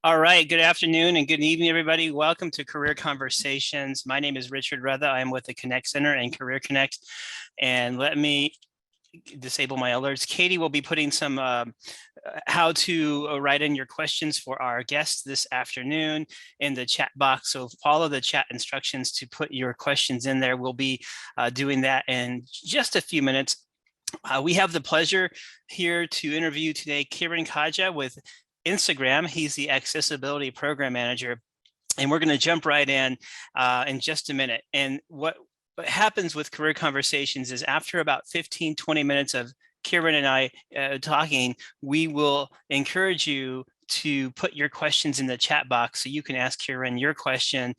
All right, good afternoon and good evening, everybody. Welcome to Career Conversations. My name is Richard Rueda. I'm with the Connect Center and CareerConnect. And let me disable my alerts. Katie will be putting some how to write in your questions for our guests this afternoon in the chat box. So follow the chat instructions to put your questions in there. We'll be doing that in just a few minutes. We have the pleasure here to interview today Kiran Kaja with Instagram. He's the Accessibility Program Manager, and we're going to jump right in just a minute. And what happens with Career Conversations is after about 15-20 minutes of Kiran and I talking, we will encourage you to put your questions in the chat box so you can ask Kiran your question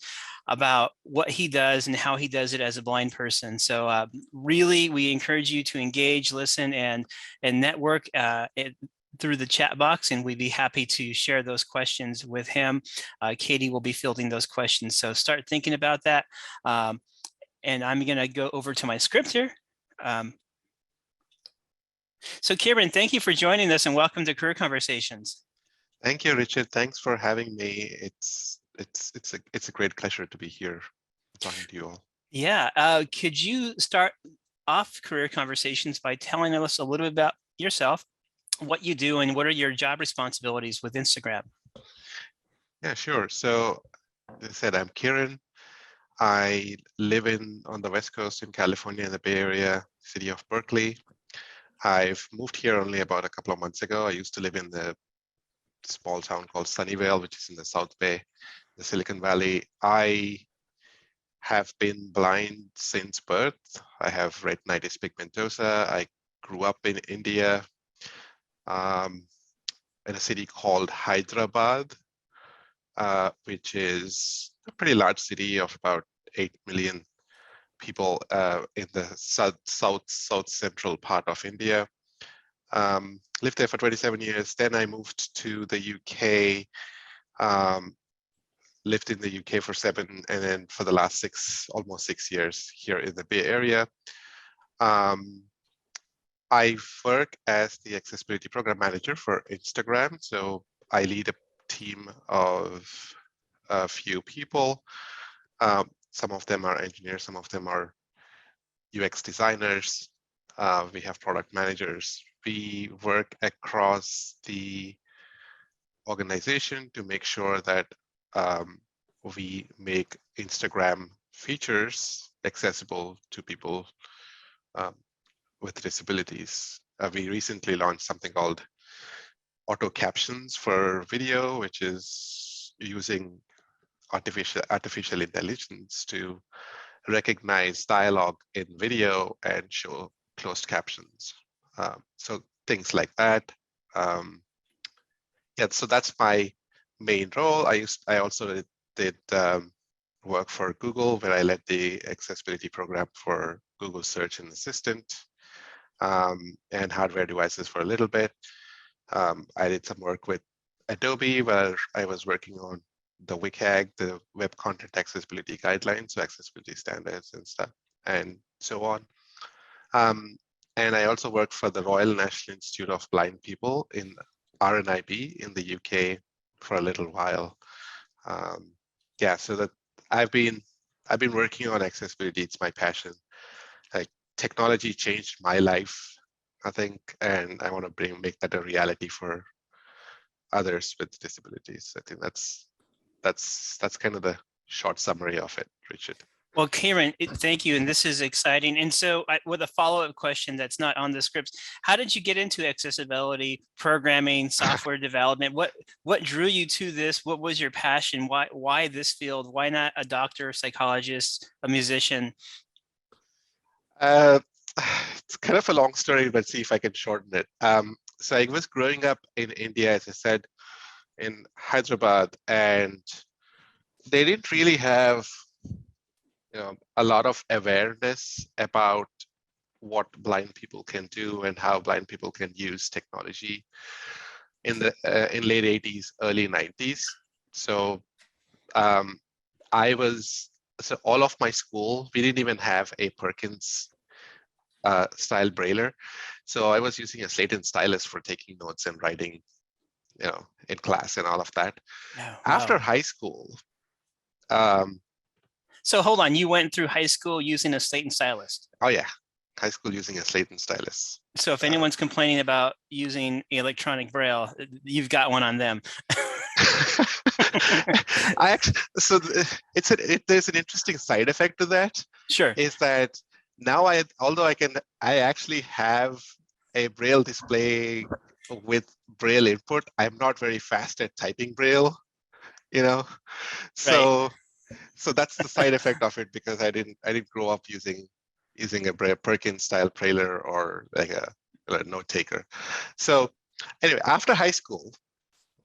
about what he does and how he does it as a blind person. So really, we encourage you to engage, listen, and network through the chat box, and we'd be happy to share those questions with him. Katie will be fielding those questions, so start thinking about that. And I'm going to go over to my script here. So Kiran, thank you for joining us and welcome to Career Conversations. Thank you, Richard. Thanks for having me. It's a great pleasure to be here talking to you all. Yeah. Could you start off Career Conversations by telling us a little bit about yourself, what you do, and what are your job responsibilities with Instagram? Yeah, sure. So as I said, I'm Kiran. I live on the West Coast in California, in the Bay Area, city of Berkeley. I've moved here only about a couple of months ago. I used to live in the small town called Sunnyvale, which is in the South Bay, the Silicon Valley. I have been blind since birth. I have retinitis pigmentosa. I grew up in India, in a city called Hyderabad, which is a pretty large city of about 8 million people in the south central part of India. Lived there for 27 years. Then I moved to the UK, lived in the UK for 7, and then for the last almost 6 years here in the Bay Area. I work as the accessibility program manager for Instagram. So I lead a team of a few people. Some of them are engineers, some of them are UX designers. We have product managers. We work across the organization to make sure that we make Instagram features accessible to people with disabilities. We recently launched something called auto captions for video, which is using artificial intelligence to recognize dialogue in video and show closed captions. So things like that. Yeah, so that's my main role. I also did work for Google, where I led the accessibility program for Google Search and Assistant, and hardware devices for a little bit. I did some work with Adobe, where I was working on the WCAG, the Web Content Accessibility Guidelines, so accessibility standards and stuff, and so on. And I also worked for the Royal National Institute of Blind People in RNIB in the UK for a little while. Yeah, so that I've been working on accessibility. It's my passion. Like, technology changed my life, I think, and I want to make that a reality for others with disabilities. I think that's kind of the short summary of it, Richard. Well, Kiran, thank you. And this is exciting. And so with a follow-up question that's not on the scripts, how did you get into accessibility, programming, software development? What drew you to this? What was your passion? Why this field? Why not a doctor, psychologist, a musician? It's kind of a long story, but see if I can shorten it. So I was growing up in India, as I said, in Hyderabad, and they didn't really have a lot of awareness about what blind people can do and how blind people can use technology in the in late 80s, early 90s. So so all of my school, we didn't even have a Perkins style Brailler. So I was using a slate and stylus for taking notes and writing in class and all of that. Oh, After wow. high school, um, So hold on, you went through high school using a slate and stylus. oh yeah, high school using a slate and stylus. So if anyone's complaining about using electronic Braille, you've got one on them. I actually, so there's an interesting side effect to that. Sure. Is that now I actually have a Braille display with Braille input. I'm not very fast at typing Braille, you know. Right. So that's the side effect of it, because I didn't grow up using a Perkins style Brailler or like a note taker. So anyway, after high school,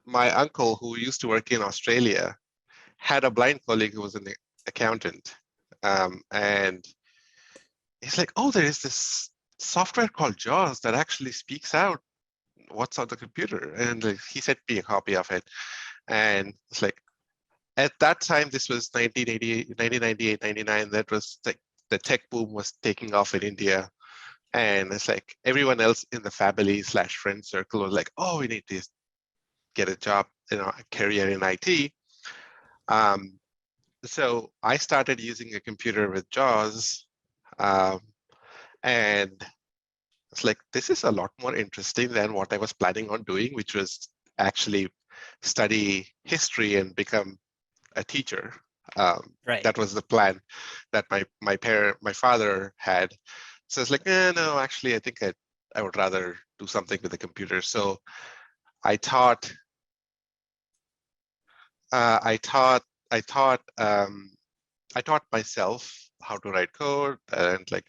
my uncle, who used to work in Australia, had a blind colleague who was an accountant, and he's like, "Oh, there is this software called JAWS that actually speaks out what's on the computer," and like, he sent me a copy of it, and it's like, at that time, this was 1998, 99. That was like the tech boom was taking off in India. And it's like everyone else in the family / friend circle was like, oh, we need to get a job, a career in IT. So I started using a computer with JAWS. And it's like, this is a lot more interesting than what I was planning on doing, which was actually study history and become a teacher. Right. That was the plan that my father had. So it's like, no, actually, I think I would rather do something with the computer. So I taught, I taught, I taught, I taught myself how to write code, and like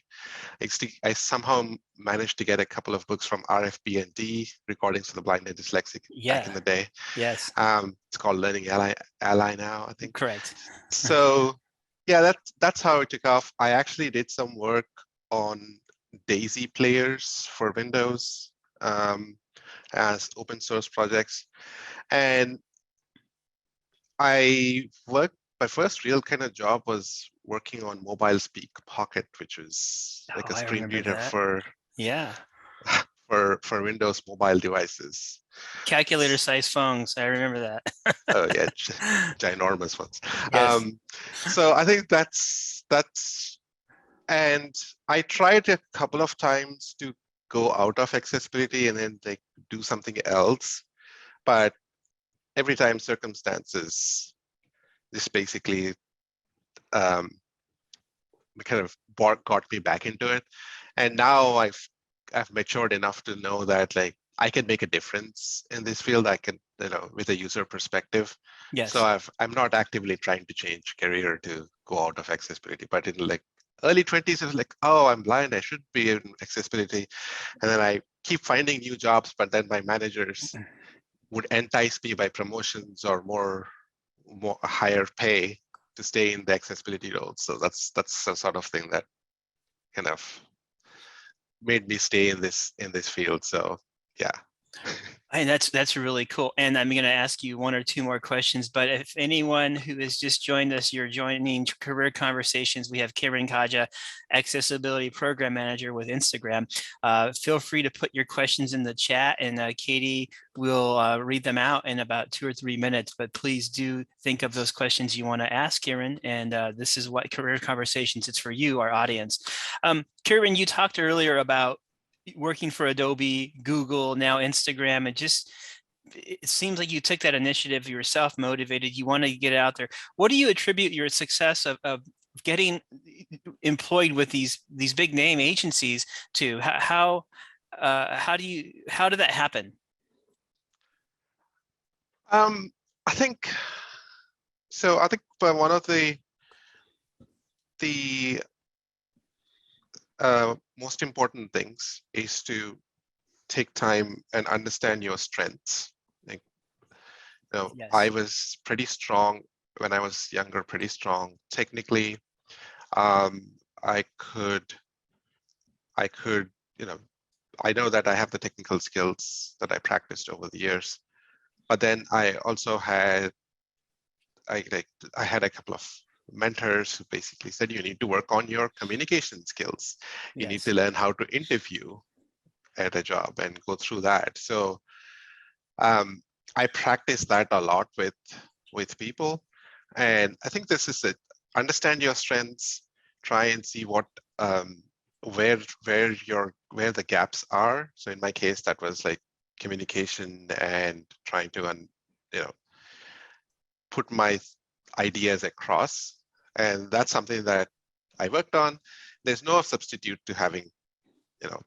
I somehow managed to get a couple of books from RFB&D, Recordings for the Blind and Dyslexic, back in Yeah. the day. Yes. It's called Learning Ally now, I think. Correct. So yeah, that's how it took off. I actually did some work on Daisy players for Windows, as open source projects. And my first real kind of job was working on Mobile Speak Pocket, which was like Oh, a I screen remember reader that. for Yeah. for Windows mobile devices. Calculator size phones. I remember that. Oh yeah, ginormous ones. Yes. So I think that's, and I tried a couple of times to go out of accessibility and then like do something else, but every time circumstances just basically um, kind of got me back into it. And now I've matured enough to know that like I can make a difference in this field. I can, with a user perspective. So Yes. I'm not actively trying to change career to go out of accessibility, but in like early 20s, it was like, oh, I'm blind, I should be in accessibility. And then I keep finding new jobs, but then my managers would entice me by promotions or more higher pay to stay in the accessibility role. So that's the sort of thing that kind of made me stay in this field. So yeah. And that's really cool. And I'm going to ask you one or two more questions, but if anyone who has just joined us, you're joining Career Conversations. We have Kiran, Kaja, Accessibility Program Manager with Instagram. Feel free to put your questions in the chat, and Katie will read them out in about 2 or 3 minutes. But please do think of those questions you want to ask Kiran. And this is what Career Conversations, it's for you, our audience. Kiran, you talked earlier about working for Adobe, Google, now Instagram. It seems like you took that initiative, you were self-motivated, you want to get out there. What do you attribute your success of getting employed with these big name agencies to? How did that happen? I think so. I think one of the most important things is to take time and understand your strengths. Like, I Yes. was pretty strong when I was younger, pretty strong technically. I could, I know that I have the technical skills that I practiced over the years, but then I also had, I had a couple of mentors who basically said, you need to work on your communication skills. You need Yes. to learn how to interview at a job and go through that. So I practice that a lot with people. And I think this is it. Understand your strengths, try and see what where the gaps are. So in my case, that was like communication and trying to put my ideas across. And that's something that I worked on. There's no substitute to having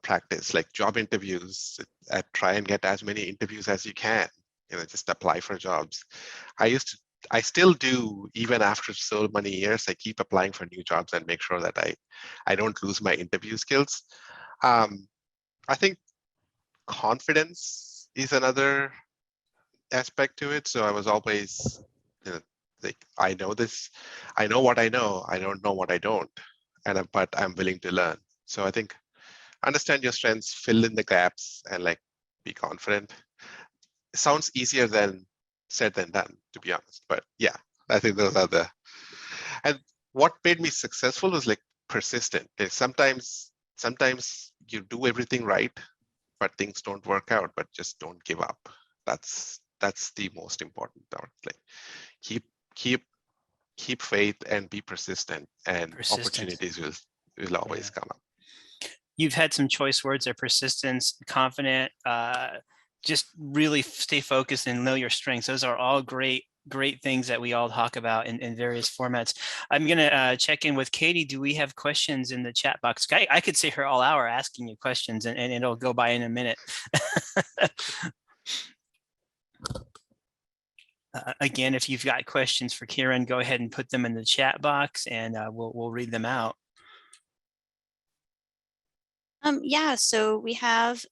practice, like job interviews. Try and get as many interviews as you can. Just apply for jobs. I still do, even after so many years. I keep applying for new jobs and make sure that I don't lose my interview skills. I think confidence is another aspect to it. So I was always, like, I know this, I know what I know. I don't know what I don't, but I'm willing to learn. So I think understand your strengths, fill in the gaps, and like be confident. It sounds easier than said than done, to be honest. But yeah, I think those are and what made me successful was like persistent. Sometimes you do everything right, but things don't work out, but just don't give up. That's the most important part. Like keep faith and be persistent, and opportunities will always come up. You've had some choice words there: persistence, confident, just really stay focused and know your strengths. Those are all great things that we all talk about in various formats. I'm going to check in with Katie. Do we have questions in the chat box? I could sit here all hour asking you questions, and it'll go by in a minute. Again, if you've got questions for Kiran, go ahead and put them in the chat box, and we'll read them out. Yeah, so we have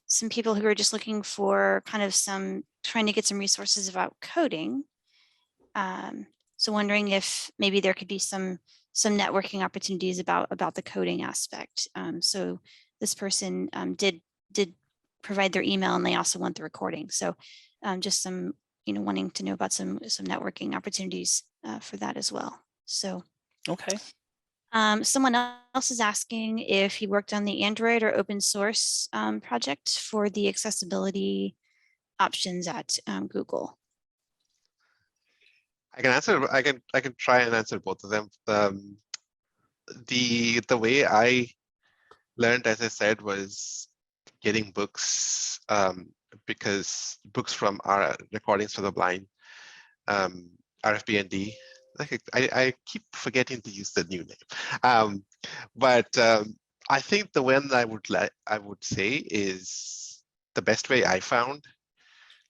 some people who are just looking for kind of trying to get some resources about coding. So wondering if maybe there could be some networking opportunities about the coding aspect. So this person did provide their email, and they also want the recording. So just some, wanting to know about some networking opportunities for that as well. So okay. Someone else is asking if he worked on the Android or open source project for the accessibility options at Google. I can answer. I can try and answer both of them. The way I learned, as I said, was getting books, because books from our Recordings for the Blind, RFBND. I keep forgetting to use the new name, but I think the one I would say is the best way I found.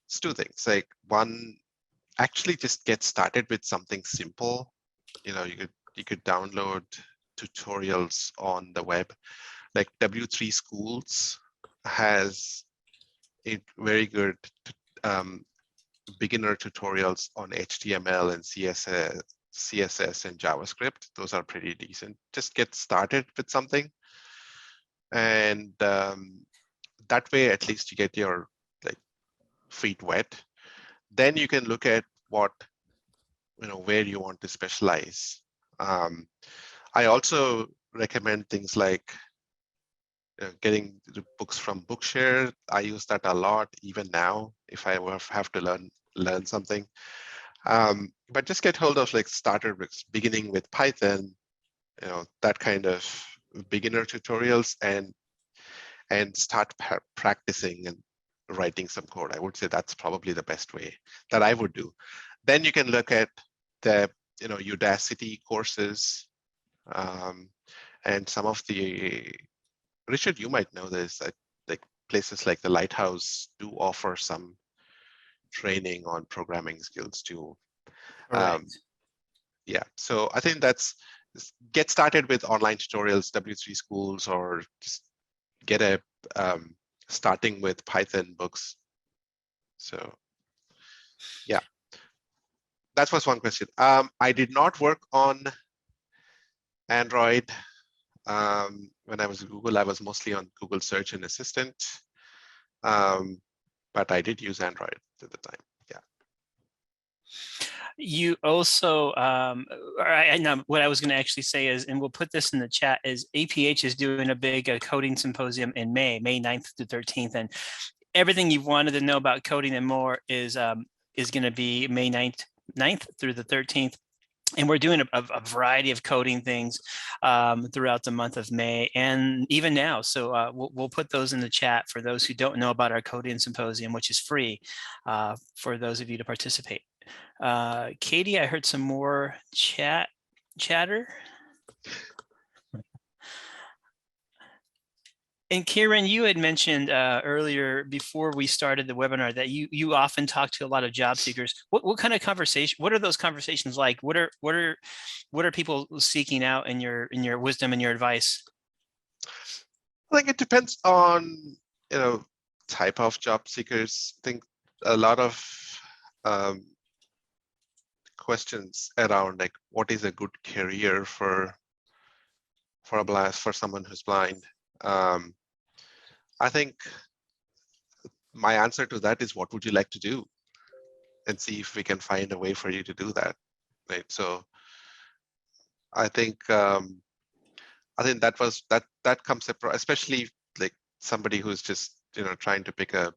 It's two things. Like, one, actually just get started with something simple. You could download tutorials on the web. Like W3 Schools has a very good beginner tutorials on HTML and CSS and JavaScript. Those are pretty decent. Just get started with something, and that way at least you get your feet wet. Then you can look at where you want to specialize. I also recommend things like getting the books from Bookshare. I use that a lot even now if I have to learn something. But just get hold of starter books, beginning with Python, that kind of beginner tutorials, and start practicing and writing some code. I would say that's probably the best way that I would do. Then you can look at the Udacity courses, and some of the, Richard, you might know this, like places like the Lighthouse do offer some training on programming skills too. Yeah, so I think get started with online tutorials, W3 Schools, or just get a starting with Python books. So yeah, that was one question. I did not work on Android. When I was at Google, I was mostly on Google Search and Assistant, but I did use Android at the time. Yeah. You also, what I was going to actually say is, and we'll put this in the chat, is APH is doing a big coding symposium in May 9th to 13th. And everything you've wanted to know about coding and more is going to be May 9th through the 13th. And we're doing a variety of coding things throughout the month of May and even now. So we'll put those in the chat for those who don't know about our coding symposium, which is free for those of you to participate. Katie, I heard some more chatter. And Kiran, you had mentioned earlier before we started the webinar that you often talk to a lot of job seekers. What kind of conversation? What are those conversations like? What are people seeking out in your wisdom and your advice? I think it depends on type of job seekers. I think a lot of questions around like what is a good career for someone who's blind. I think my answer to that is, what would you like to do? And see if we can find a way for you to do that. Right. So I think that comes up, especially like somebody who's just trying to pick a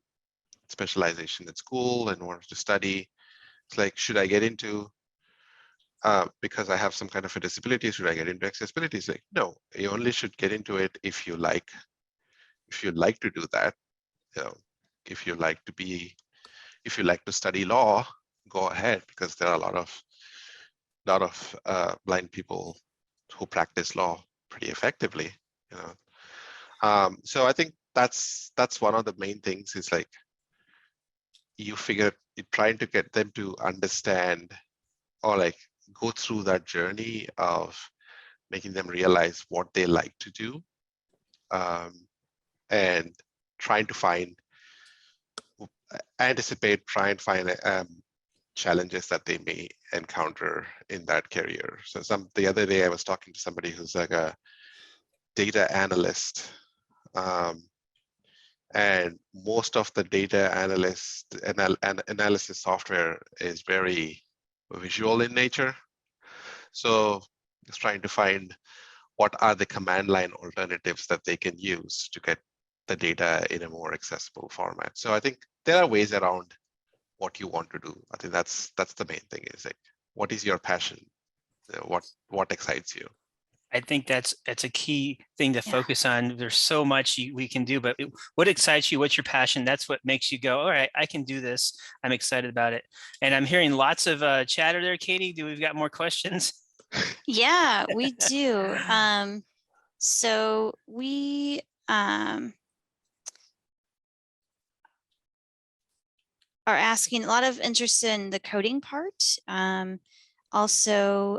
specialization at school and wants to study. It's like, should I get into because I have some kind of a disability, should I get into accessibility? It's like, no, you only should get into it if you like to do that. If you like to study law, go ahead, because there are a lot of blind people who practice law pretty effectively. So I think that's one of the main things, is like you're trying to get them to understand or like go through that journey of making them realize what they like to do, and trying to try and find challenges that they may encounter in that career. So the other day I was talking to somebody who's like a data analyst, and most of the data analysis software is very visual in nature. So it's trying to find what are the command line alternatives that they can use to get the data in a more accessible format. So I think there are ways around what you want to do. I think that's the main thing, is like, what is your passion? What excites you? I think that's a key thing to focus on. There's so much we can do, but what excites you? What's your passion? That's what makes you go, all right, I can do this. I'm excited about it. And I'm hearing lots of chatter there, Katie. Do we've got more questions? Yeah, we do. So we are asking a lot of interest in the coding part. Also,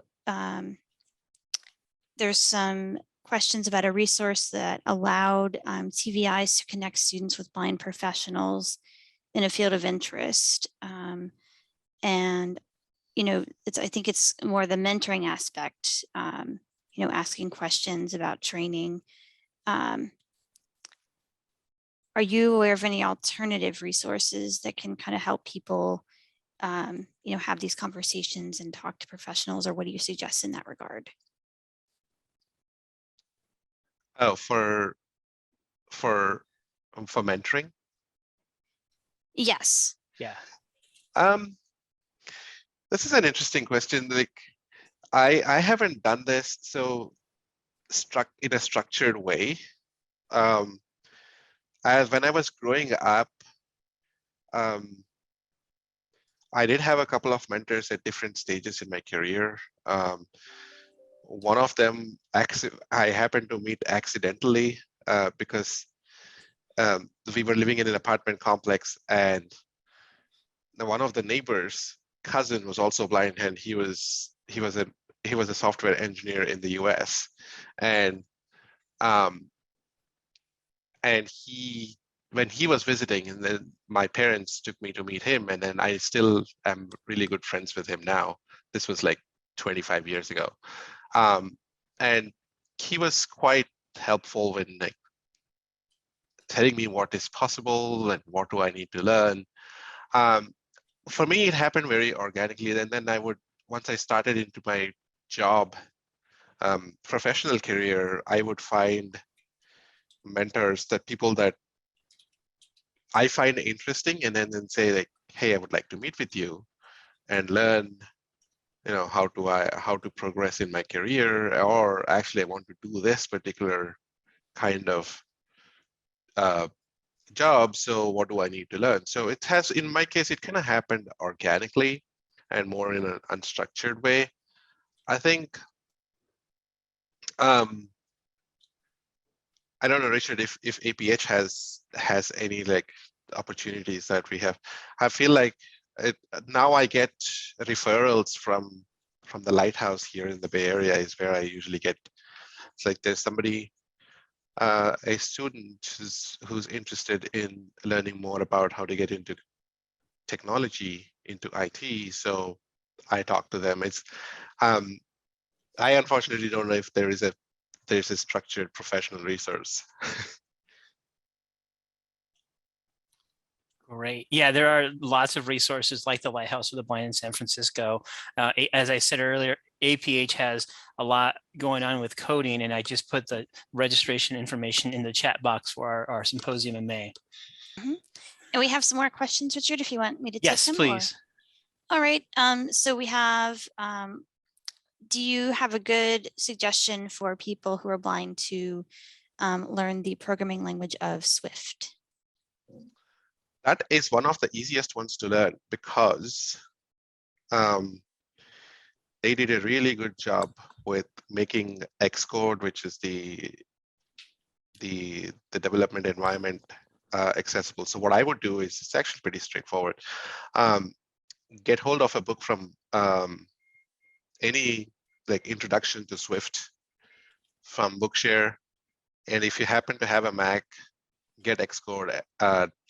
there's some questions about a resource that allowed TVIs to connect students with blind professionals in a field of interest. And I think it's more the mentoring aspect, asking questions about training. Are you aware of any alternative resources that can kind of help people, have these conversations and talk to professionals, or what do you suggest in that regard? Oh, for mentoring? Yes. Yeah. This is an interesting question. Like, I haven't done this in a structured way. When I was growing up, I did have a couple of mentors at different stages in my career. One of them I happened to meet accidentally because we were living in an apartment complex, and one of the neighbors' cousin was also blind, and he was a software engineer in the US, and when he was visiting, and then my parents took me to meet him, and then I still am really good friends with him now. This was like 25 years ago. And he was quite helpful when like telling me what is possible and what do I need to learn. For me, it happened very organically. And then once I started into my job, professional career, I would find mentors, that people that I find interesting, and then say like, hey, I would like to meet with you and learn, how to progress in my career, or actually I want to do this particular kind of job. So what do I need to learn? So it has, in my case, it kind of happened organically and more in an unstructured way. I think, I don't know, Richard, if APH has any like opportunities that we have. I feel like now I get referrals from the Lighthouse here in the Bay Area is where I usually get. It's like there's somebody, a student who's interested in learning more about how to get into technology, into IT. So I talk to them. It's I unfortunately don't know if there's a structured professional resource. Great. Yeah, there are lots of resources like the Lighthouse of the Blind in San Francisco. As I said earlier, APH has a lot going on with coding, and I just put the registration information in the chat box for our symposium in May. And we have some more questions, Richard, if you want me to take Yes, them. please. All right. So we have, do you have a good suggestion for people who are blind to learn the programming language of Swift? That is one of the easiest ones to learn because they did a really good job with making Xcode, which is the development environment, accessible. So what I would do is, it's actually pretty straightforward. Get hold of a book from any like introduction to Swift from Bookshare, and if you happen to have a Mac, get Xcode,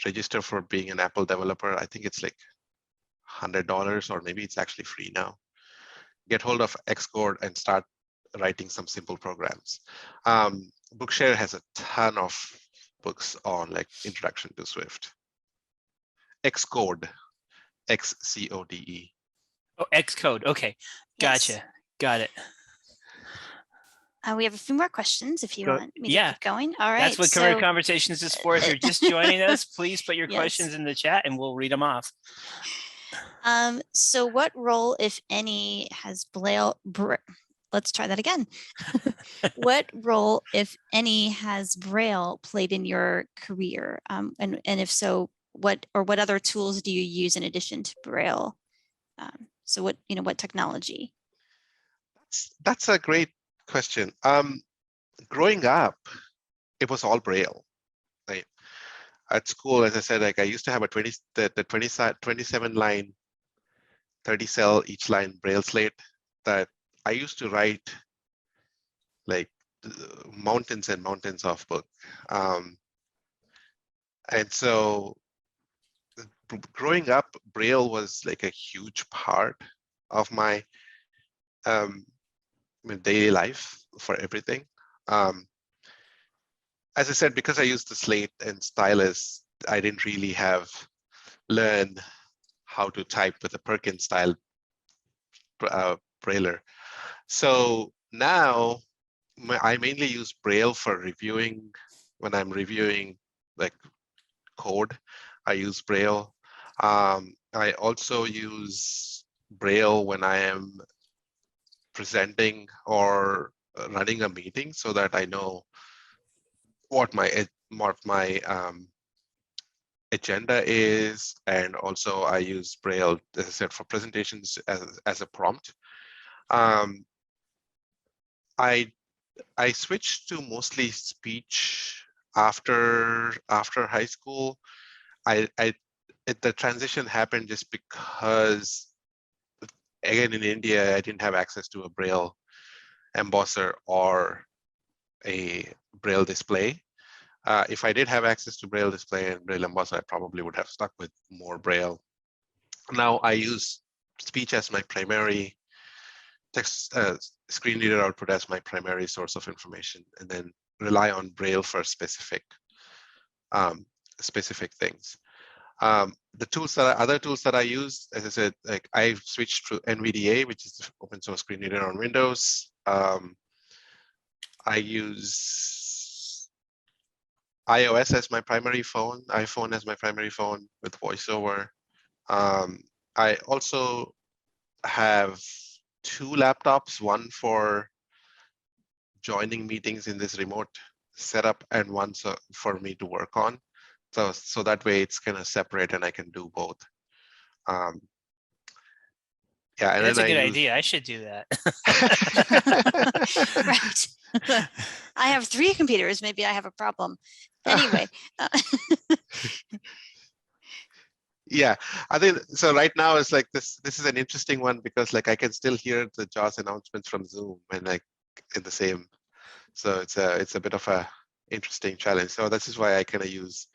register for being an Apple developer. I think it's like $100, or maybe it's actually free now. Get hold of Xcode and start writing some simple programs. Bookshare has a ton of books on like introduction to Swift. Xcode, Xcode. Oh, Xcode. Okay, gotcha. Yes. Got it. We have a few more questions if you want me to Yeah. keep going. All right. That's what Career Conversations is for. If you're just joining us, please put your Yes. questions in the chat and we'll read them off. So what role, if any, has Braille, let's try that again. What role, if any, has Braille played in your career? And if so, what other tools do you use in addition to Braille? So what technology? That's a great question. Growing up, it was all Braille. Right? At school, as I said, like I used to have a 27 line, 30 cell each line Braille slate that I used to write like mountains and mountains of book. And so growing up, Braille was like a huge part of my daily life for everything. As I said, because I used the slate and stylus, I didn't really have learned how to type with a Perkins style Brailler. So now I mainly use Braille for reviewing. When I'm reviewing like code, I use Braille. I also use Braille when I am presenting or running a meeting, so that I know what my agenda is. And also I use Braille, as I said, for presentations as a prompt. I switched to mostly speech after high school. The transition happened just because, again, in India, I didn't have access to a Braille embosser or a Braille display. If I did have access to Braille display and Braille embosser, I probably would have stuck with more Braille. Now I use speech as my primary, text screen reader output as my primary source of information, and then rely on Braille for specific things. The other tools that I use, as I said, like I've switched to NVDA, which is the open source screen reader on Windows. I use iOS as my primary phone, iPhone as my primary phone with VoiceOver. I also have 2 laptops, one for joining meetings in this remote setup and one for me to work on. So that way it's kind of separate and I can do both. Yeah, and That's then a good I use... idea. I should do that. Right. I have 3 computers. Maybe I have a problem. Anyway. Yeah, I think so. Right now it's like this is an interesting one because like I can still hear the JAWS announcements from Zoom and like in the same. So it's a bit of a interesting challenge. So this is why I kind of use.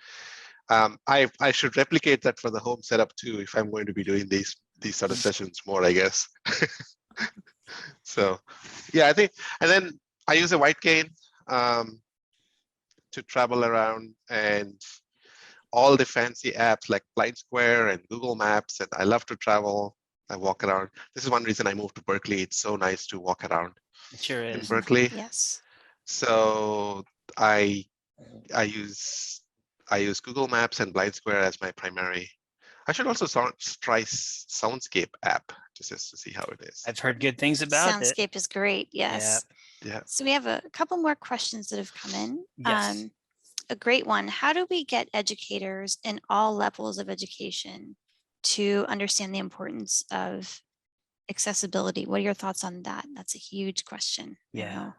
I should replicate that for the home setup too if I'm going to be doing these sort of sessions more, I guess. So yeah, I think, and then I use a white cane to travel around, and all the fancy apps like Blind Square and Google Maps, and I love to travel and walk around. This is one reason I moved to Berkeley. It's so nice to walk around It sure in is. Berkeley. Yes. So I use Google Maps and Blind Square as my primary. I should also try Soundscape app just to see how it is. I've heard good things about it. Soundscape is great. Yes. Yeah. So we have a couple more questions that have come in. Yes. A great one. How do we get educators in all levels of education to understand the importance of accessibility? What are your thoughts on that? That's a huge question. Yeah.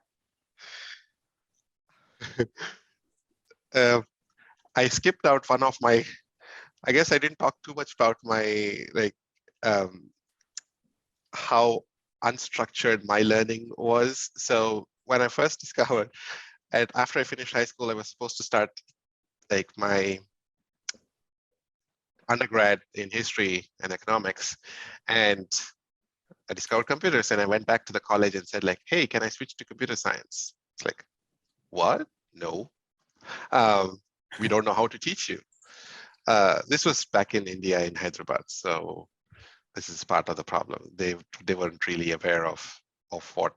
I skipped out one of my, I guess I didn't talk too much about my how unstructured my learning was. So when I first discovered, and after I finished high school, I was supposed to start like my undergrad in history and economics, and I discovered computers, and I went back to the college and said like, hey, can I switch to computer science? It's like, what? No, we don't know how to teach you. This was back in India in Hyderabad, so this is part of the problem. They weren't really aware of what.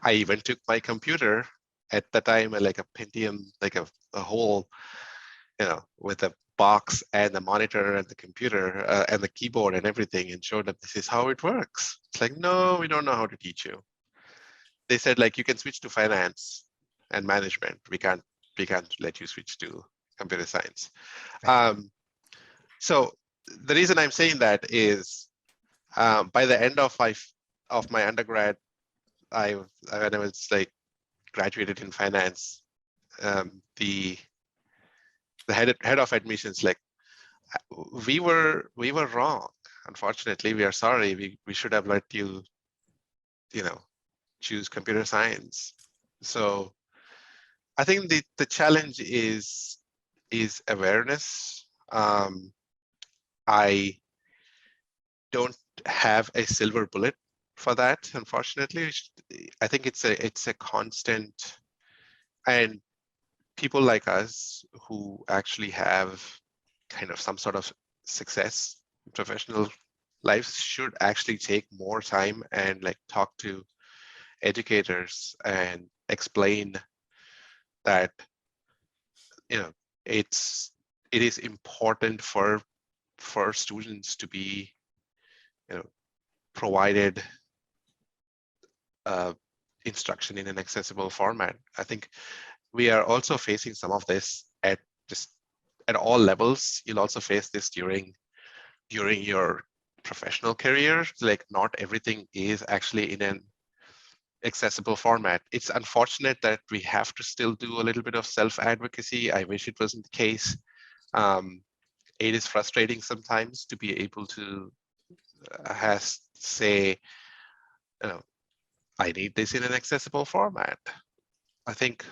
I even took my computer at the time, like a Pentium, like a whole, with a box and the monitor and the computer and the keyboard and everything, and showed that this is how it works. It's like, no, we don't know how to teach you. They said like you can switch to finance and management. We can't let you switch to computer science. So the reason I'm saying that is by the end of my undergrad, when I was like graduated in finance, the head of admissions like, we were wrong. Unfortunately, we are sorry. We should have let you, choose computer science. So I think the challenge is awareness. I don't have a silver bullet for that, unfortunately. I think it's a constant, and people like us who actually have kind of some sort of success in professional lives should actually take more time and like talk to educators and explain that it is important for students to be provided instruction in an accessible format. I think we are also facing some of this at all levels. You'll also face this during your professional career. Like not everything is actually in an accessible format. It's unfortunate that we have to still do a little bit of self-advocacy. I wish it wasn't the case. It is frustrating sometimes to be able to say, I need this in an accessible format. I think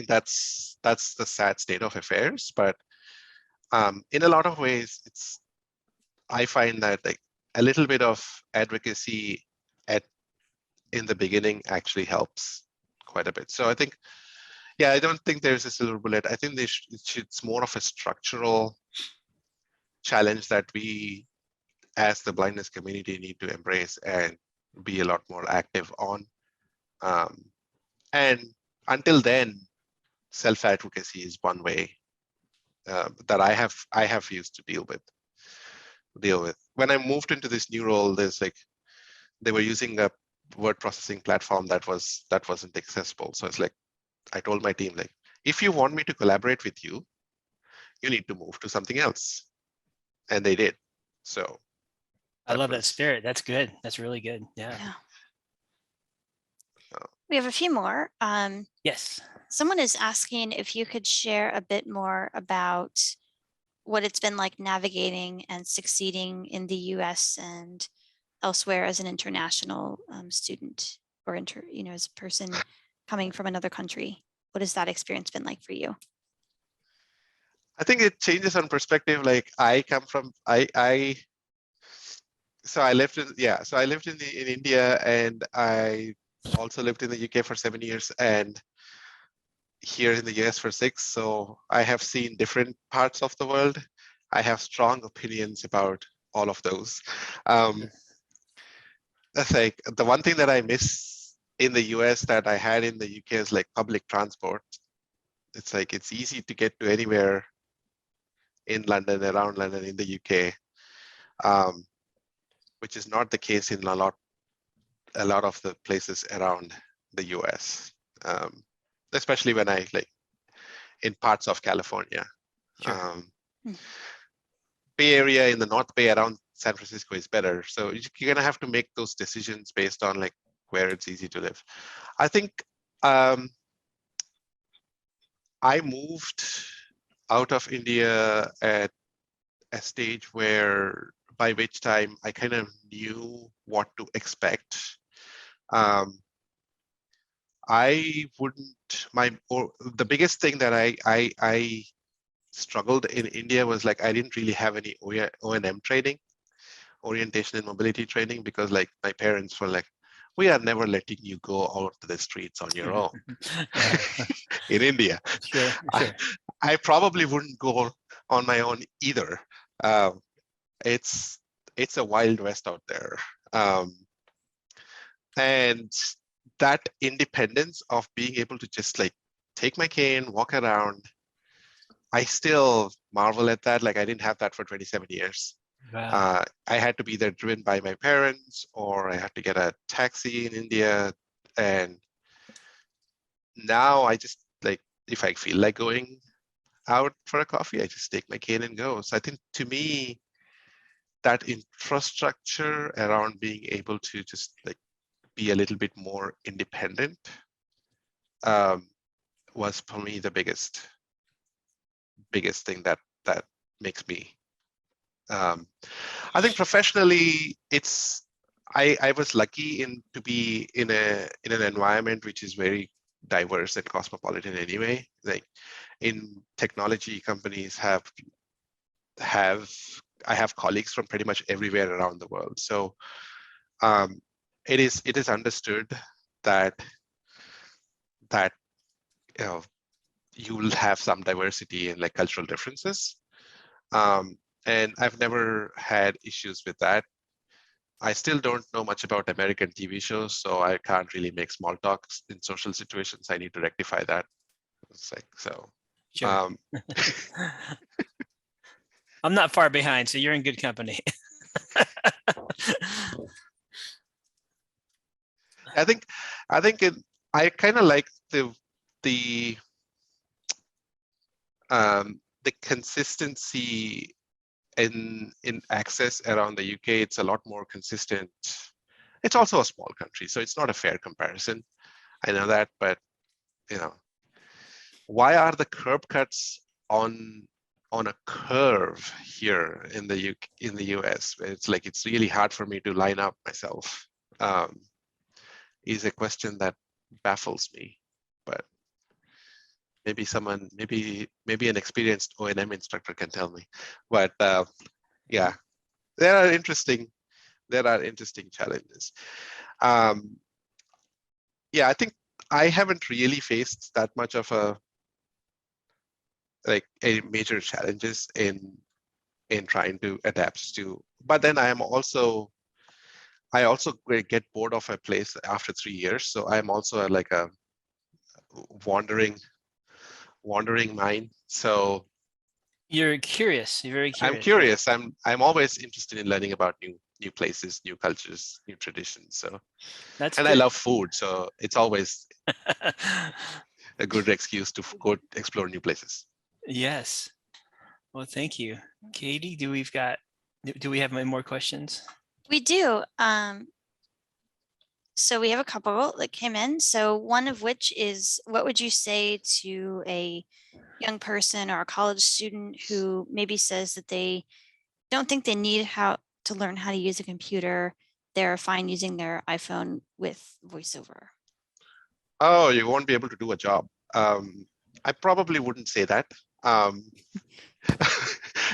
that's the sad state of affairs. But in a lot of ways, I find that like a little bit of advocacy in the beginning actually helps quite a bit. So I think, I don't think there's a silver bullet. I think it's more of a structural challenge that we, as the blindness community, need to embrace and be a lot more active on. And until then, self-advocacy is one way that I have used to deal with. When I moved into this new role, there's like they were using a word processing platform that wasn't accessible. So it's like I told my team, like, if you want me to collaborate with you, you need to move to something else, and they did. So I love that spirit. That's good. That's really good. Yeah. Yeah. We have a few more. Yes. Someone is asking if you could share a bit more about what it's been like navigating and succeeding in the US and elsewhere as an international student or as a person coming from another country. What has that experience been like for you? I think it changes on perspective. Like I come from so I lived in India, and I also lived in the UK for 7 years and here in the US for 6. So I have seen different parts of the world. I have strong opinions about all of those. That's like the one thing that I miss in the US that I had in the UK is like public transport. It's like it's easy to get to anywhere in London, around London, in the UK, which is not the case in a lot of the places around the US, especially when I like in parts of California. Sure. Bay Area in the North Bay around San Francisco is better. So you're gonna have to make those decisions based on like where it's easy to live. I think I moved out of India at a stage by which time I kind of knew what to expect. I wouldn't the biggest thing that I struggled in India was like I didn't really have any O&M training, orientation and mobility training, because like my parents were like, we are never letting you go out to the streets on your own in India. Sure. I probably wouldn't go on my own either. It's a wild west out there. And that independence of being able to just like take my cane, walk around, I still marvel at that. Like I didn't have that for 27 years. Wow. I had to be either driven by my parents or I had to get a taxi in India. And now I just like, if I feel like going out for a coffee, I just take my cane and go. So I think to me, that infrastructure around being able to just like be a little bit more independent was for me the biggest thing that makes me. I think professionally, I was lucky to be in an environment which is very diverse and cosmopolitan anyway. Like in technology companies I have colleagues from pretty much everywhere around the world. So it is understood that you will have some diversity and like cultural differences. And I've never had issues with that. I still don't know much about American TV shows, so I can't really make small talks in social situations. I need to rectify that. It's like, so. Sure. I'm not far behind, so you're in good company. I think I kind of like the consistency in access around the UK. It's a lot more consistent. It's also a small country, so it's not a fair comparison. I know that, but why are the curb cuts on a curve here in the US? It's like it's really hard for me to line up myself. Is a question that baffles me, but maybe an experienced O&M instructor can tell me. But yeah, there are interesting challenges. Yeah, I think I haven't really faced that much of any major challenges in trying to adapt to. But then I also get bored of a place after 3 years, so I'm also like a wandering wandering mind. So You're curious. You're very curious. I'm curious. I'm always interested in learning about new places, new cultures, new traditions. So That's and good. I love food, so it's always a good excuse to go explore new places. Yes. Well, thank you. Katie, do we have any more questions? We do. So we have a couple that came in. So one of which is, what would you say to a young person or a college student who maybe says that they don't think they need how to learn how to use a computer? They're fine using their iPhone with VoiceOver. Oh, you won't be able to do a job. I probably wouldn't say that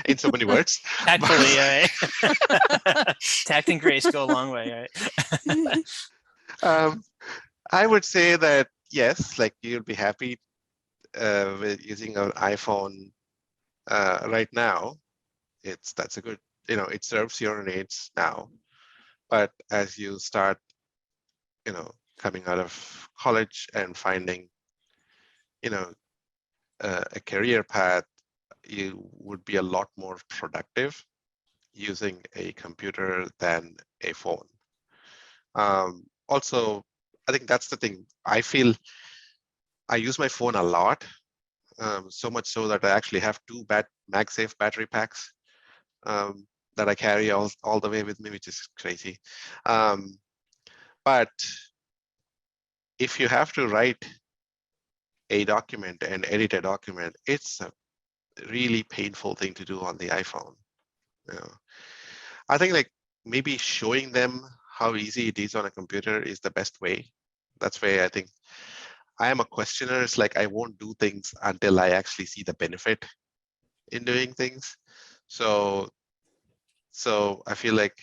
in so many words. Tactfully, all right. Tact and grace go a long way, right? I would say that yes, like you'll be happy with using an iPhone right now. That's a good, it serves your needs now. But as you start, coming out of college and finding, a career path, you would be a lot more productive using a computer than a phone. Also, I think that's the thing. I feel I use my phone a lot, so much so that I actually have two MagSafe battery packs that I carry all the way with me, which is crazy. But if you have to write a document and edit a document, it's a really painful thing to do on the iPhone. I think like maybe showing them how easy it is on a computer is the best way. That's why I think I am a questioner. It's like I won't do things until I actually see the benefit in doing things. So I feel like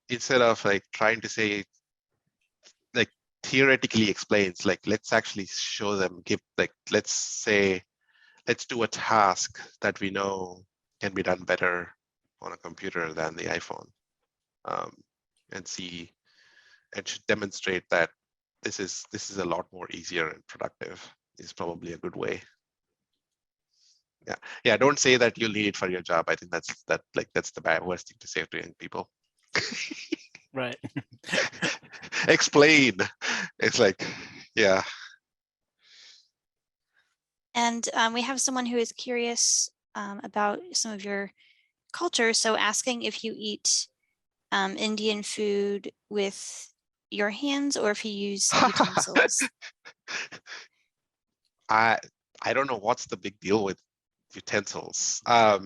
instead of like trying to say like theoretically explains, like let's actually show them, let's do a task that we know can be done better on a computer than the iPhone, and should demonstrate that this is a lot more easier and productive is probably a good way. Yeah, don't say that you'll need it for your job. I think that's the worst thing to say to young people. Right. Explain. It's like, yeah. And we have someone who is curious about some of your culture. So asking if you eat Indian food with your hands or if you use utensils. I don't know what's the big deal with utensils. At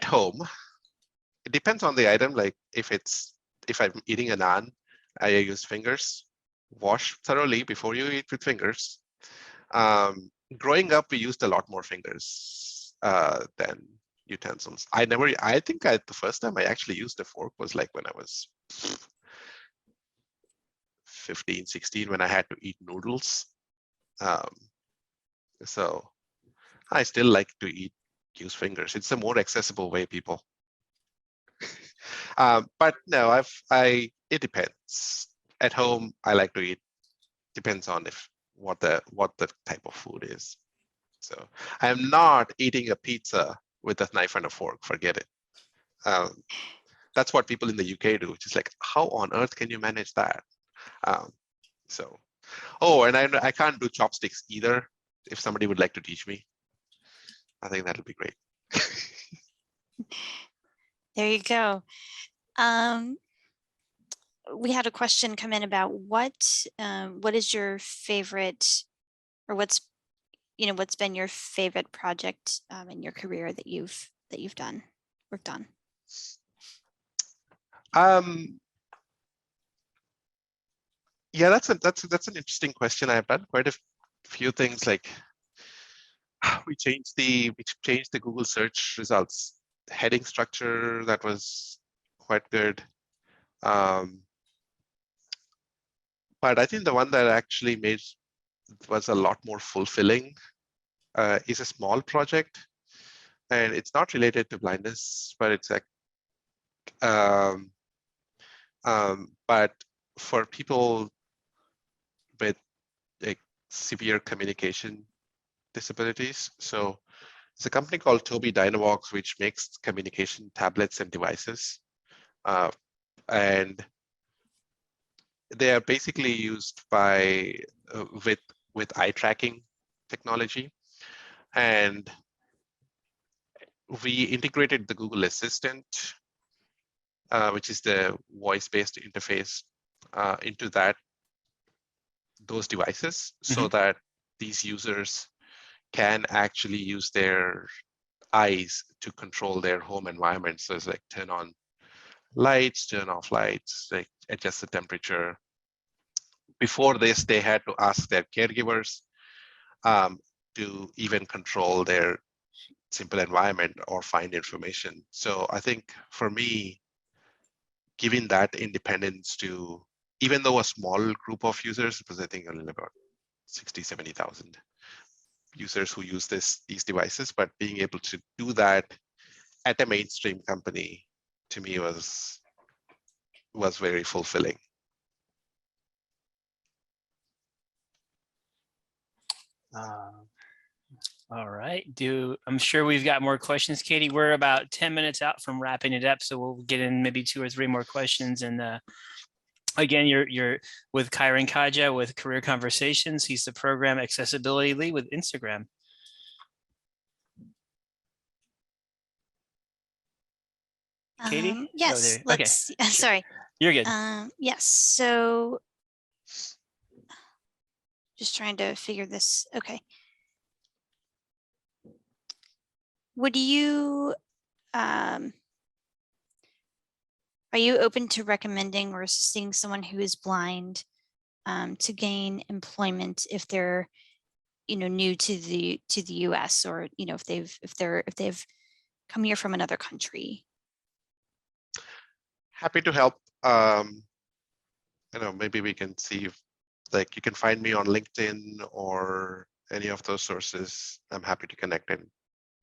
home, it depends on the item. Like if I'm eating a naan, I use fingers. Wash thoroughly before you eat with fingers. Growing up, we used a lot more fingers than utensils. I think the first time I actually used a fork was like when I was 15, 16, when I had to eat noodles. So I still like to use fingers. It's a more accessible way, people. But no, it depends. At home, I like to eat. Depends on what the type of food is. So I'm not eating a pizza with a knife and a fork. Forget it. That's what people in the UK do. Which is like, how on earth can you manage that? And I can't do chopsticks either. If somebody would like to teach me, I think that'll be great. There you go. We had a question come in about what is your favorite, or what's been your favorite project in your career that you've worked on? Yeah, that's an interesting question. I've done quite a few things. Like we changed the Google search results heading structure. That was quite good. But I think the one that actually was a lot more fulfilling is a small project, and it's not related to blindness, but it's like, but for people with like severe communication disabilities. So it's a company called Tobii Dynavox, which makes communication tablets and devices. And they are basically used by with eye tracking technology. And we integrated the Google Assistant, which is the voice-based interface, into those devices, so that these users can actually use their eyes to control their home environment. So it's like turn on lights, turn off lights, like adjust the temperature. Before this, they had to ask their caregivers to even control their simple environment or find information. So I think for me, giving that independence to, even though a small group of users, because I think only about 60, 70,000 users who use these devices, but being able to do that at a mainstream company, to me was very fulfilling. All right. I'm sure we've got more questions, Katie. We're about 10 minutes out from wrapping it up, so we'll get in maybe 2 or 3 more questions. And again, you're with Kiran Kaja with Career Conversations. He's the program accessibility lead with Instagram. Katie? Yes, okay. Sorry. You're good. Yes, so just trying to figure this. Okay. Would you, are you open to recommending or assisting someone who is blind to gain employment if they're, new to the U.S. or, if they've come here from another country? Happy to help. Maybe we can see if, like, you can find me on LinkedIn or any of those sources. I'm happy to connect and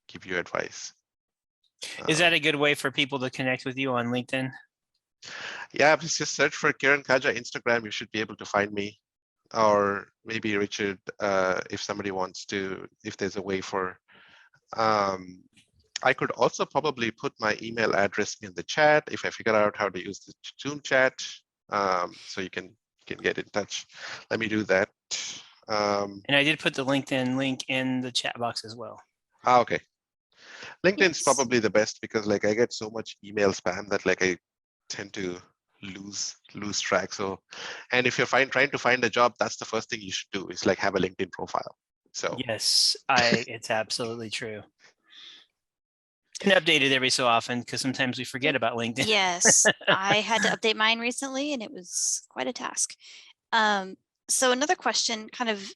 give you advice. Is that a good way for people to connect with you on LinkedIn? Yeah, just search for Kiran Kaja Instagram. You should be able to find me. Or maybe Richard, if somebody wants to, if there's a way for, I could also probably put my email address in the chat if I figure out how to use the Zoom chat, so you can get in touch. Let me do that. And I did put the LinkedIn link in the chat box as well. Okay. LinkedIn's Yes. probably the best because, like, I get so much email spam that, like, I tend to lose track. So, and if you're trying to find a job, that's the first thing you should do, is like have a LinkedIn profile. So yes, it's absolutely true. And update it every so often, because sometimes we forget about LinkedIn. Yes, I had to update mine recently and it was quite a task. So another question, kind of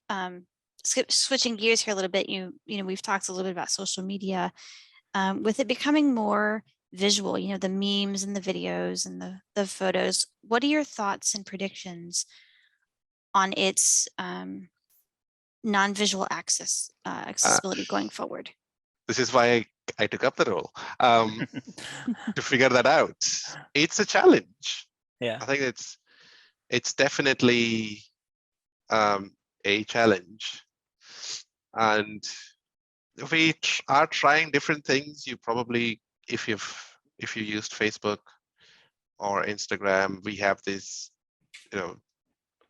switching gears here a little bit, we've talked a little bit about social media. With it becoming more visual, the memes and the videos and the photos, what are your thoughts and predictions on its non-visual accessibility going forward? this is why I took up the role, to figure that out. It's a challenge. Yeah, I think it's definitely a challenge, and we are trying different things. You probably, if you used Facebook or Instagram, we have this,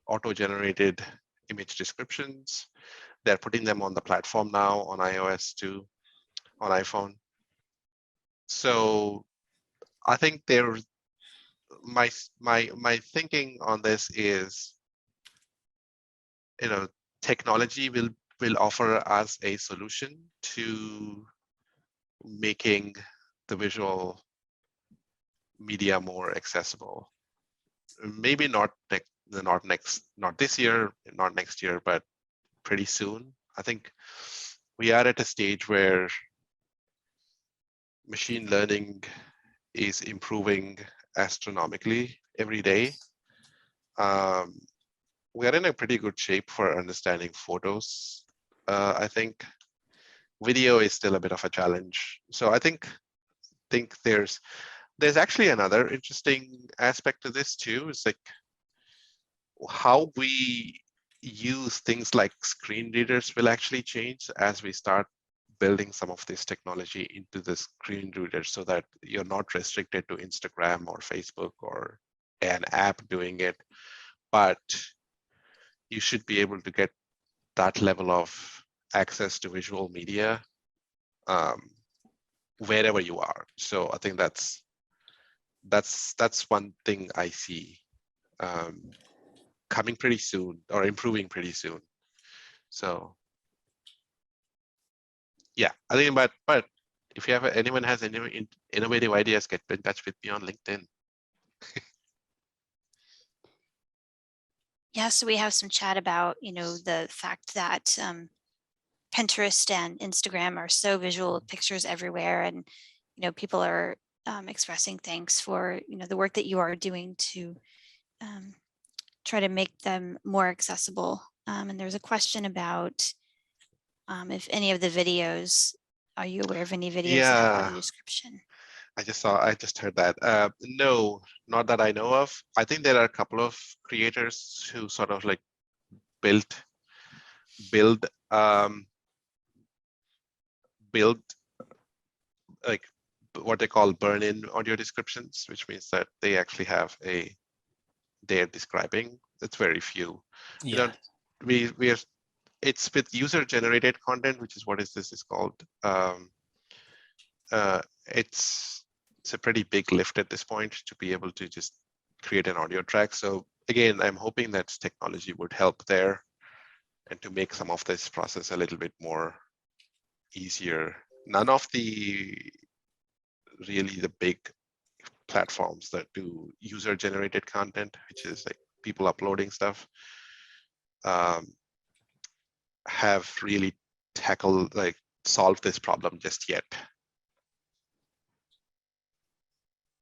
auto-generated image descriptions. They're putting them on the platform now on iOS too, on iPhone. So I think my thinking on this is, technology will offer us a solution to making the visual media more accessible. Maybe not this year, not next year, but pretty soon. I think we are at a stage where machine learning is improving astronomically every day. We are in a pretty good shape for understanding photos. I think video is still a bit of a challenge. So I think there's actually another interesting aspect to this too. It's like how we use things like screen readers will actually change as we start building some of this technology into the screen reader, so that you're not restricted to Instagram or Facebook or an app doing it, but you should be able to get that level of access to visual media wherever you are. So I think that's one thing I see coming pretty soon, or improving pretty soon. So yeah, I think, but if you have anyone has any innovative ideas, get in touch with me on LinkedIn. Yeah, so we have some chat about, the fact that Pinterest and Instagram are so visual with pictures everywhere, and people are expressing thanks for the work that you are doing to try to make them more accessible. And there's a question about if any of the videos, are you aware of any videos that have audio description? I just heard that. No, not that I know of. I think there are a couple of creators who sort of like build like what they call burn-in audio descriptions, which means that they actually have they're describing. It's very few. Yeah. It's with user-generated content, which is what this is called. It's a pretty big lift at this point to be able to just create an audio track. So again, I'm hoping that technology would help there, and to make some of this process a little bit more easier. None of the big platforms that do user-generated content, which is like people uploading stuff, have really solved this problem just yet.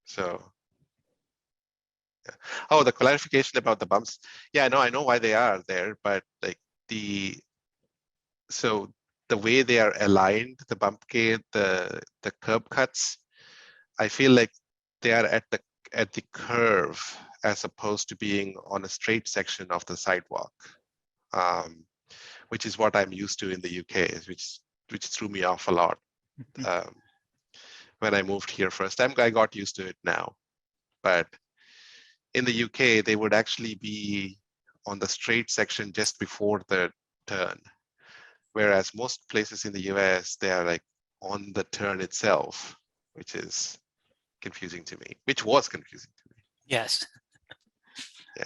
So, yeah. Oh, the clarification about the bumps. Yeah, no, I know why they are there, but like the way they are aligned, the bump gate, the curb cuts, I feel like they are at the curve as opposed to being on a straight section of the sidewalk, which is what I'm used to in the UK, which threw me off a lot. When I moved here first time, I got used to it now. But in the UK, they would actually be on the straight section just before the turn. Whereas most places in the US, they are like on the turn itself, which is confusing to me, which was confusing to me. Yes. Yeah.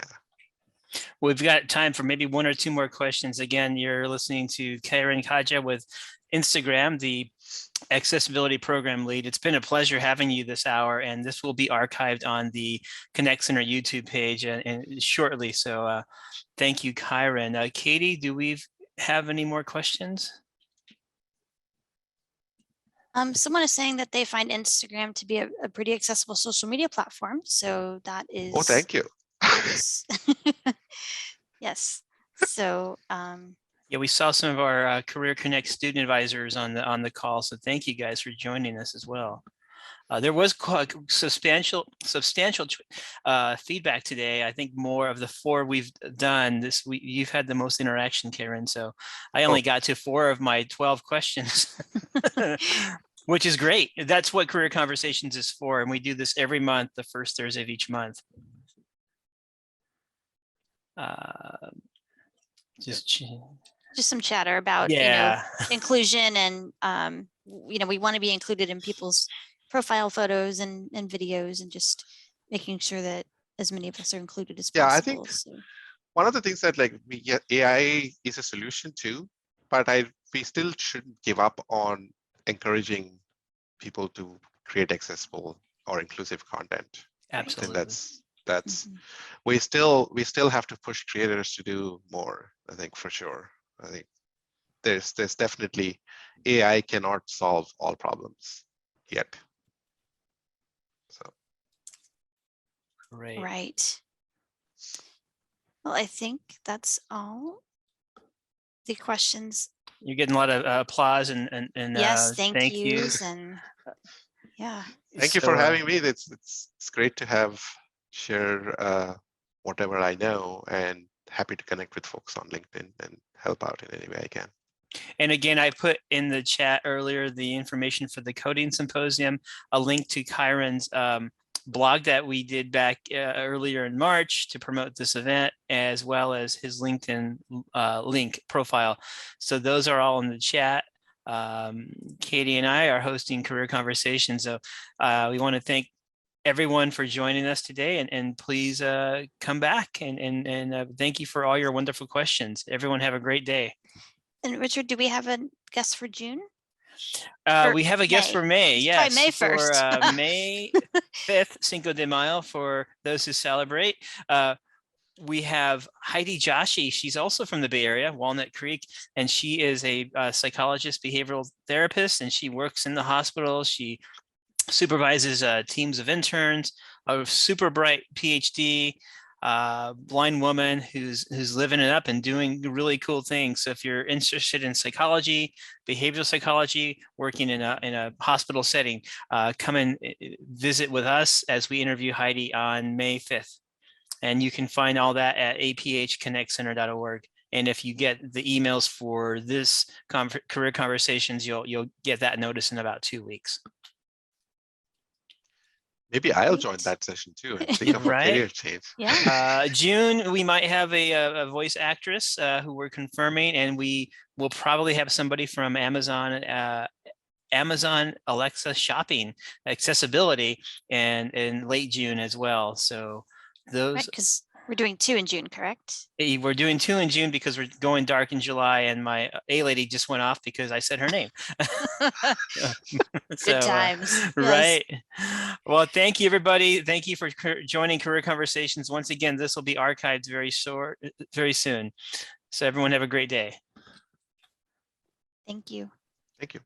We've got time for maybe one or two more questions. Again, you're listening to Kiran Kaja with Instagram, the accessibility program lead. It's been a pleasure having you this hour, and this will be archived on the Connect Center YouTube page and shortly. So thank you, Kiran. Katie, do we have any more questions? Someone is saying that they find Instagram to be a pretty accessible social media platform. So that is. Oh, thank you. Yes. Yes. So. Yeah, we saw some of our CareerConnect student advisors on the call. So thank you guys for joining us as well. There was substantial feedback today. I think more of the 4 we've done this. You've had the most interaction, Kiran. So I only got to 4 of my 12 questions, which is great. That's what Career Conversations is for, and we do this every month, the first Thursday of each month. Just some chatter about inclusion, and we want to be included in people's profile photos and videos, and just making sure that as many of us are included as possible. I think one of the things that AI is a solution too, but we still shouldn't give up on encouraging people to create accessible or inclusive content. Absolutely. I think that's we still have to push creators to do more, I think, for sure. I think there's definitely, AI cannot solve all problems yet. So great. Right. Well, I think that's all the questions. You're getting a lot of applause and yes, thank yous. And yeah. Thank you for having me. It's great to share whatever I know, and happy to connect with folks on LinkedIn and help out in any way I can. And again, I put in the chat earlier the information for the coding symposium, a link to Kiran's blog that we did back earlier in March to promote this event, as well as his LinkedIn link profile. So those are all in the chat. Katie and I are hosting Career Conversations. So we want to thank everyone for joining us today, and please come back and thank you for all your wonderful questions. Everyone have a great day. And Richard, do we have a guest for June? We have a guest for May. Let's Yes, try May for 1st. May 5th, Cinco de Mayo, for those who celebrate. We have Heidi Joshi. She's also from the Bay Area, Walnut Creek, and she is a psychologist, behavioral therapist, and she works in the hospital. She supervises teams of interns, a super bright PhD, blind woman who's living it up and doing really cool things. So if you're interested in psychology, behavioral psychology, working in a hospital setting, come and visit with us as we interview Heidi on May 5th. And you can find all that at aphconnectcenter.org. And if you get the emails for this Career Conversations, you'll get that notice in about 2 weeks. Maybe I'll join that session too and think of a Right? career change. Yeah. June, we might have a voice actress who we're confirming, and we will probably have somebody from Amazon Alexa shopping accessibility and in late June as well. So those, Right, because we're doing 2 in June, correct? we're doing 2 in June because we're going dark in July, and my A lady just went off because I said her name. Good times. Yes. Right. Well, thank you, everybody. Thank you for joining Career Conversations. Once again, this will be archived very soon. So everyone have a great day. Thank you. Thank you.